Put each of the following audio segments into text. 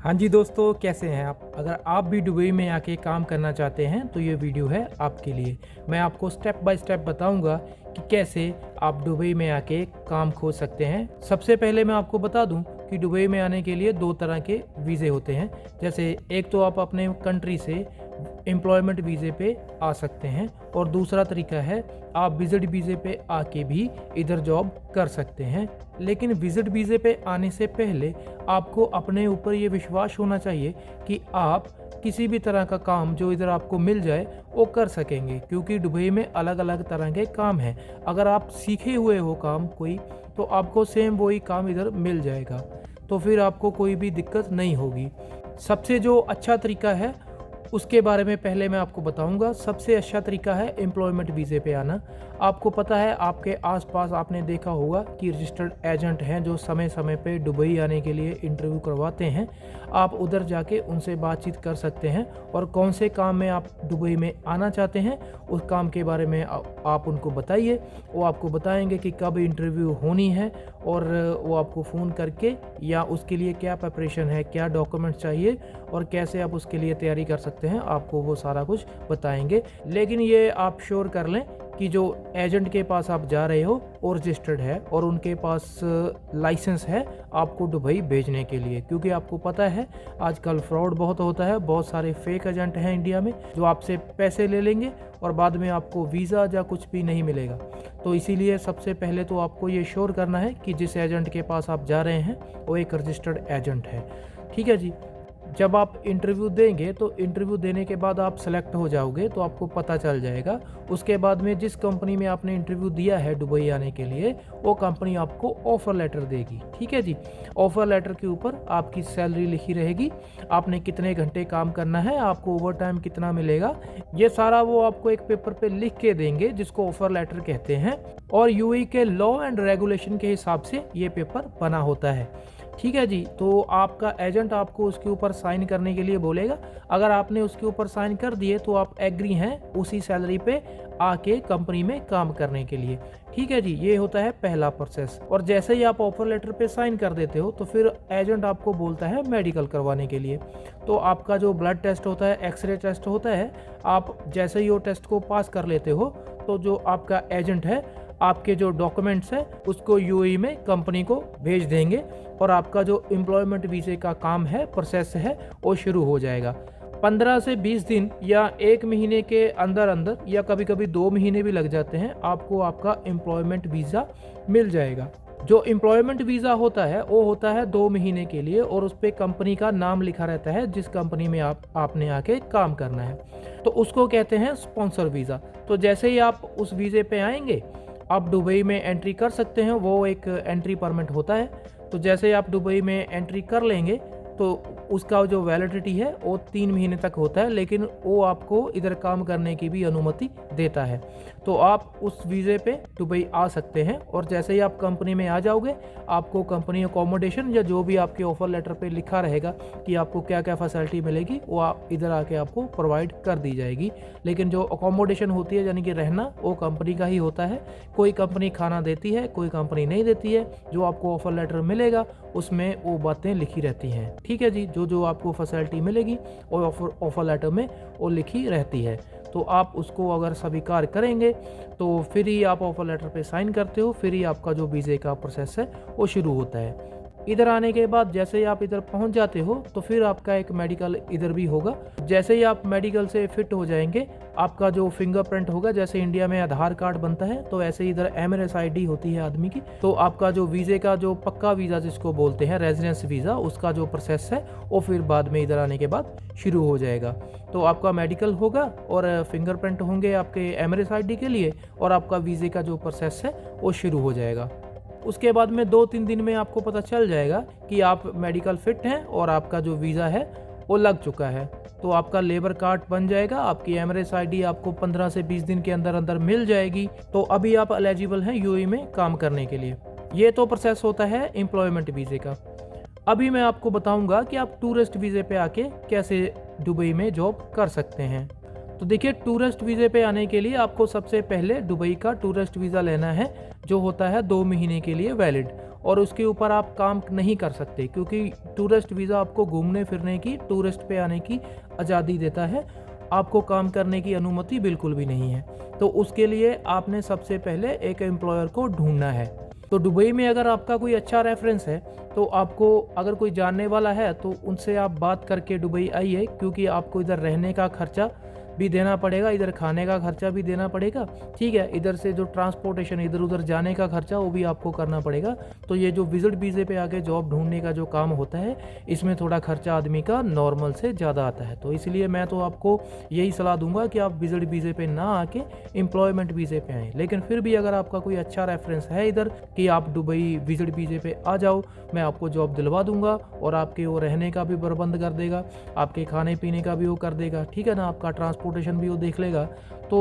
हाँ जी दोस्तों, कैसे हैं आप? अगर आप भी दुबई में आके काम करना चाहते हैं तो ये वीडियो है आपके लिए। मैं आपको स्टेप बाय स्टेप बताऊंगा कि कैसे आप दुबई में आके काम खोज सकते हैं। सबसे पहले मैं आपको बता दूं कि दुबई में आने के लिए दो तरह के वीज़े होते हैं। जैसे एक तो आप अपने कंट्री से एम्प्लॉयमेंट वीज़े पे आ सकते हैं और दूसरा तरीका है आप विजिट वीज़े पे आके भी इधर जॉब कर सकते हैं। लेकिन विजिट वीज़े पे आने से पहले आपको अपने ऊपर ये विश्वास होना चाहिए कि आप किसी भी तरह का काम जो इधर आपको मिल जाए वो कर सकेंगे, क्योंकि दुबई में अलग अलग तरह के काम हैं। अगर आप सीखे हुए हो काम कोई, तो आपको सेम वही काम इधर मिल जाएगा, तो फिर आपको कोई भी दिक्कत नहीं होगी। सबसे जो अच्छा तरीका है उसके बारे में पहले मैं आपको बताऊंगा। सबसे अच्छा तरीका है एम्प्लॉयमेंट वीज़े पे आना। आपको पता है, आपके आसपास आपने देखा होगा कि रजिस्टर्ड एजेंट हैं जो समय समय पे दुबई आने के लिए इंटरव्यू करवाते हैं। आप उधर जाके उनसे बातचीत कर सकते हैं और कौन से काम में आप दुबई में आना चाहते हैं उस काम के बारे में आप उनको बताइए। वो आपको बताएंगे कि कब इंटरव्यू होनी है और वो आपको फ़ोन करके या उसके लिए क्या प्रिपरेशन है, क्या डॉक्यूमेंट चाहिए और कैसे आप उसके लिए तैयारी कर सकते हैं, आपको वो सारा कुछ बताएंगे। लेकिन ये आप श्योर कर लें कि जो एजेंट के पास आप जा रहे हो वो रजिस्टर्ड है और उनके पास लाइसेंस है आपको दुबई भेजने के लिए, क्योंकि आपको पता है आजकल फ्रॉड बहुत होता है। बहुत सारे फेक एजेंट हैं इंडिया में जो आपसे पैसे ले लेंगे और बाद में आपको वीज़ा या कुछ भी नहीं मिलेगा। तो इसीलिए सबसे पहले तो आपको ये श्योर करना है कि जिस एजेंट के पास आप जा रहे हैं वो एक रजिस्टर्ड एजेंट है। ठीक है जी। जब आप इंटरव्यू देंगे तो इंटरव्यू देने के बाद आप सेलेक्ट हो जाओगे तो आपको पता चल जाएगा। उसके बाद में जिस कंपनी में आपने इंटरव्यू दिया है दुबई आने के लिए, वो कंपनी आपको ऑफ़र लेटर देगी। ठीक है जी। ऑफ़र लेटर के ऊपर आपकी सैलरी लिखी रहेगी, आपने कितने घंटे काम करना है, आपको ओवर टाइम कितना मिलेगा, ये सारा वो आपको एक पेपर पे लिख के देंगे जिसको ऑफ़र लेटर कहते हैं। और यूएई के लॉ एंड रेगुलेशन के हिसाब से ये पेपर बना होता है। ठीक है जी। तो आपका एजेंट आपको उसके ऊपर साइन करने के लिए बोलेगा। अगर आपने उसके ऊपर साइन कर दिए तो आप एग्री हैं उसी सैलरी पे आके कंपनी में काम करने के लिए। ठीक है जी। ये होता है पहला प्रोसेस। और जैसे ही आप ऑफर लेटर पे साइन कर देते हो तो फिर एजेंट आपको बोलता है मेडिकल करवाने के लिए। तो आपका जो ब्लड टेस्ट होता है, एक्सरे टेस्ट होता है, आप जैसे ही वो टेस्ट को पास कर लेते हो तो जो आपका एजेंट है आपके जो डॉक्यूमेंट्स है उसको यूएई में कंपनी को भेज देंगे और आपका जो एम्प्लॉयमेंट वीज़े का काम है, प्रोसेस है, वो शुरू हो जाएगा। 15 से 20 दिन या 1 महीने के अंदर अंदर या कभी कभी 2 महीने भी लग जाते हैं, आपको आपका एम्प्लॉयमेंट वीज़ा मिल जाएगा। जो एम्प्लॉयमेंट वीज़ा होता है वो होता है 2 महीने के लिए और उस पर कंपनी का नाम लिखा रहता है जिस कंपनी में आपने आके काम करना है, तो उसको कहते हैं स्पॉन्सर वीज़ा। तो जैसे ही आप उस वीज़े पे आएंगे आप दुबई में एंट्री कर सकते हैं। वो एक एंट्री परमिट होता है। तो जैसे ही आप दुबई में एंट्री कर लेंगे तो उसका जो वैलिडिटी है वो 3 महीने तक होता है, लेकिन वो आपको इधर काम करने की भी अनुमति देता है। तो आप उस वीज़े पे दुबई आ सकते हैं और जैसे ही आप कंपनी में आ जाओगे आपको कंपनी अकोमोडेशन या जो भी आपके ऑफर लेटर पे लिखा रहेगा कि आपको क्या क्या फैसिलिटी मिलेगी वो आप इधर आके आपको प्रोवाइड कर दी जाएगी। लेकिन जो अकोमोडेशन होती है यानी कि रहना, वो कंपनी का ही होता है। कोई कंपनी खाना देती है, कोई कंपनी नहीं देती है। जो आपको ऑफर लेटर मिलेगा उसमें वो बातें लिखी रहती हैं। ठीक है जी। जो जो आपको फैसिलिटी मिलेगी और ऑफर लेटर में वो लिखी रहती है, तो आप उसको अगर स्वीकार करेंगे तो फिर ही आप ऑफर लेटर पे साइन करते हो, फिर ही आपका जो वीज़े का प्रोसेस है वो शुरू होता है। इधर आने के बाद जैसे ही आप इधर पहुंच जाते हो तो फिर आपका एक मेडिकल इधर भी होगा। जैसे ही आप मेडिकल से फिट हो जाएंगे, आपका जो फिंगरप्रिंट होगा, जैसे इंडिया में आधार कार्ड बनता है तो ऐसे ही इधर एमएनएस आईडी होती है आदमी की। तो आपका जो वीज़े का जो पक्का वीज़ा जिसको बोलते हैं रेजिडेंस वीज़ा, उसका जो प्रोसेस है वो फिर बाद में इधर आने के बाद शुरू हो जाएगा। तो आपका मेडिकल होगा और फिंगरप्रिंट होंगे आपके एमएनएस आईडी के लिए और आपका वीज़े का जो प्रोसेस है वो शुरू हो जाएगा। उसके बाद में 2-3 दिन में आपको पता चल जाएगा कि आप मेडिकल फिट हैं और आपका जो वीज़ा है वो लग चुका है। तो आपका लेबर कार्ड बन जाएगा, आपकी एमआरएस आईडी आपको 15 से 20 दिन के अंदर अंदर मिल जाएगी। तो अभी आप एलिजिबल हैं यूएई में काम करने के लिए। ये तो प्रोसेस होता है एम्प्लॉयमेंट वीज़े का। अभी मैं आपको बताऊंगा कि आप टूरिस्ट वीज़े पे आके कैसे दुबई में जॉब कर सकते हैं। तो देखिए, टूरिस्ट वीज़े पे आने के लिए आपको सबसे पहले दुबई का टूरिस्ट वीज़ा लेना है, जो होता है 2 महीने के लिए वैलिड, और उसके ऊपर आप काम नहीं कर सकते, क्योंकि टूरिस्ट वीज़ा आपको घूमने फिरने की, टूरिस्ट पे आने की आज़ादी देता है, आपको काम करने की अनुमति बिल्कुल भी नहीं है। तो उसके लिए आपने सबसे पहले एक एम्प्लॉयर को ढूंढना है। तो दुबई में अगर आपका कोई अच्छा रेफरेंस है, तो आपको अगर कोई जानने वाला है तो उनसे आप बात करके दुबई आइए, क्योंकि आपको इधर रहने का खर्चा भी देना पड़ेगा, इधर खाने का खर्चा भी देना पड़ेगा, ठीक है। इधर से जो ट्रांसपोर्टेशन, इधर उधर जाने का खर्चा, वो भी आपको करना पड़ेगा। तो ये जो विजिट वीज़े पे आके जॉब ढूंढने का जो काम होता है, इसमें थोड़ा खर्चा आदमी का नॉर्मल से ज़्यादा आता है। तो इसलिए मैं तो आपको यही सलाह दूंगा कि आप विजिट वीज़े पे ना आके एम्प्लॉयमेंट वीज़े पे आएँ। लेकिन फिर भी अगर आपका कोई अच्छा रेफरेंस है इधर कि आप दुबई विजिट वीज़े पे आ जाओ, मैं आपको जॉब दिलवा दूंगा, और आपके वो रहने का भी प्रबंध कर देगा, आपके खाने पीने का भी वो कर देगा, ठीक है ना, आपका ट्रांसपोर्टेशन भी वो देख लेगा। तो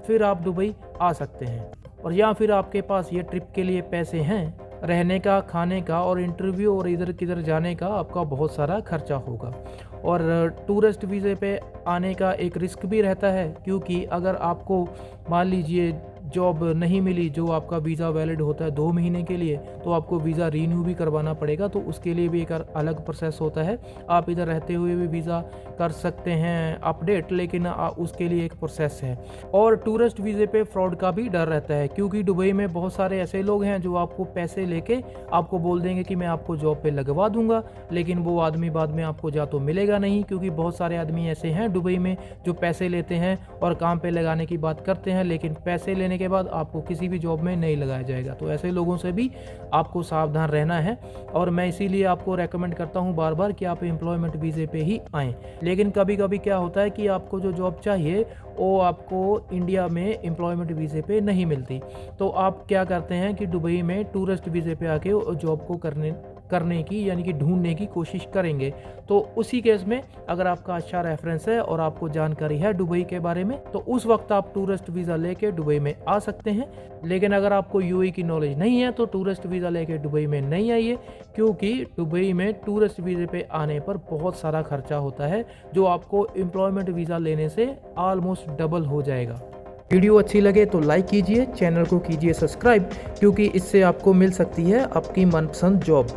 फिर आप दुबई आ सकते हैं। और या फिर आपके पास ये ट्रिप के लिए पैसे हैं, रहने का, खाने का और इंटरव्यू और इधर किधर जाने का आपका बहुत सारा खर्चा होगा। और टूरिस्ट वीज़े पे आने का एक रिस्क भी रहता है, क्योंकि अगर आपको मान लीजिए जॉब नहीं मिली, जो आपका वीज़ा वैलिड होता है 2 महीने के लिए, तो आपको वीज़ा रीन्यू भी करवाना पड़ेगा। तो उसके लिए भी एक अलग प्रोसेस होता है। आप इधर रहते हुए भी वीज़ा कर सकते हैं अपडेट, लेकिन उसके लिए एक प्रोसेस है। और टूरिस्ट वीज़े पे फ्रॉड का भी डर रहता है, क्योंकि दुबई में बहुत सारे ऐसे लोग हैं जो आपको पैसे लेके आपको बोल देंगे कि मैं आपको जॉब पे लगवा दूंगा, लेकिन वो आदमी बाद में आपको जा तो मिलेगा नहीं, क्योंकि बहुत सारे आदमी ऐसे हैं दुबई में जो पैसे लेते हैं और काम पे लगाने की बात करते हैं, लेकिन पैसे लेने के बाद आपको किसी भी जॉब में नहीं लगाया जाएगा। तो ऐसे लोगों से भी आपको सावधान रहना है। और मैं इसीलिए आपको रेकमेंड करता हूं बार बार कि आप एम्प्लॉयमेंट वीज़े पे ही आएँ। लेकिन कभी कभी क्या होता है कि आपको जो जॉब चाहिए वो आपको इंडिया में एम्प्लॉयमेंट वीज़े पे नहीं मिलती। तो आप क्या करते हैं कि दुबई में टूरिस्ट वीज़े पे आके जॉब को करने की, यानी कि ढूंढने की कोशिश करेंगे। तो उसी केस में अगर आपका अच्छा रेफरेंस है और आपको जानकारी है दुबई के बारे में, तो उस वक्त आप टूरिस्ट वीज़ा लेके दुबई में आ सकते हैं। लेकिन अगर आपको यूएई की नॉलेज नहीं है तो टूरिस्ट वीज़ा लेके दुबई में नहीं आइए, क्योंकि दुबई में टूरिस्ट वीज़े पे आने पर बहुत सारा खर्चा होता है, जो आपको एम्प्लॉयमेंट वीज़ा लेने से ऑलमोस्ट डबल हो जाएगा। वीडियो अच्छी लगे तो लाइक कीजिए, चैनल को कीजिए सब्सक्राइब, क्योंकि इससे आपको मिल सकती है आपकी मनपसंद जॉब।